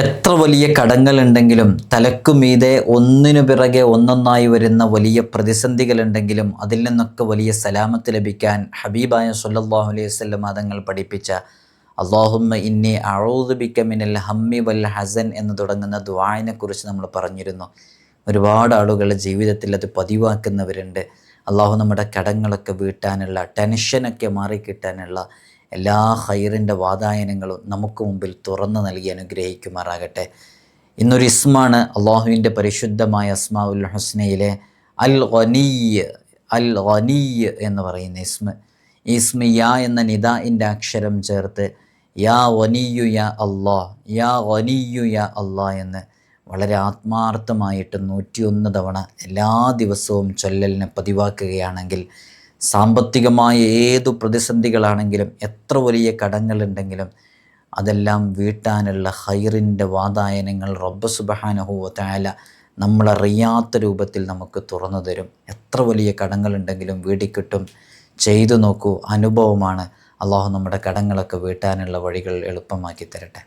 എത്ര വലിയ കടങ്ങളുണ്ടെങ്കിലും തലക്കുമീതെ ഒന്നിനു പിറകെ ഒന്നൊന്നായി വരുന്ന വലിയ പ്രതിസന്ധികളുണ്ടെങ്കിലും അതിൽ നിന്നൊക്കെ വലിയ സലാമത്ത് ലഭിക്കാൻ ഹബീബായ സ്വല്ലല്ലാഹു അലൈഹി വസല്ലം തങ്ങൾ പഠിപ്പിച്ച അല്ലാഹുമ്മ ഇന്നി അഊദു ബിക മിനൽ ഹമ്മി വൽ ഹസൻ എന്ന് തുടങ്ങുന്ന ദുആഇനെ കുറിച്ച് നമ്മൾ പറഞ്ഞിരുന്നു. ഒരുപാട് ആളുകൾ ജീവിതത്തിൽ അത് പതിവാക്കുന്നവരുണ്ട്. അള്ളാഹു നമ്മുടെ കടങ്ങളൊക്കെ വീട്ടാനുള്ള, ടെൻഷനൊക്കെ മാറിക്കിട്ടാനുള്ള എല്ലാ ഹൈറിൻ്റെ വാതായനങ്ങളും നമുക്ക് മുമ്പിൽ തുറന്നു നൽകി അനുഗ്രഹിക്കുമാറാകട്ടെ. ഇന്നൊരു ഇസ്മാണ് അള്ളാഹുവിൻ്റെ പരിശുദ്ധമായ അസ്മാഉൽ ഹുസ്നയിലെ അൽ ഗനിയ്യ്, അൽ ഗനിയ്യ് എന്ന് പറയുന്ന ഇസ്മ. ഈ ഇസ്മ യാ എന്ന നിദാഇൻ്റെ അക്ഷരം ചേർത്ത് യാ ഗനിയ്യു യാ അല്ലാഹ്, യാ ഗനിയ്യു യാ അല്ലാഹ് എന്ന് വളരെ ആത്മാർത്ഥമായിട്ട് 101 തവണ എല്ലാ ദിവസവും ചൊല്ലലിനെ പതിവാക്കുകയാണെങ്കിൽ സാമ്പത്തികമായ ഏതു പ്രതിസന്ധികളാണെങ്കിലും എത്ര വലിയ കടങ്ങളുണ്ടെങ്കിലും അതെല്ലാം വീട്ടാനുള്ള ഹൈറിൻ്റെ വാതായനങ്ങൾ റബ്ബ് സുബ്ഹാനഹു വ തആല നമ്മളറിയാത്ത രൂപത്തിൽ നമുക്ക് തുറന്നു തരും. എത്ര വലിയ കടങ്ങളുണ്ടെങ്കിലും വീടിക്കിട്ടും. ചെയ്തു നോക്കൂ, അനുഭവമാണ്. അള്ളാഹു നമ്മുടെ കടങ്ങളൊക്കെ വീട്ടാനുള്ള വഴികൾ എളുപ്പമാക്കി തരട്ടെ.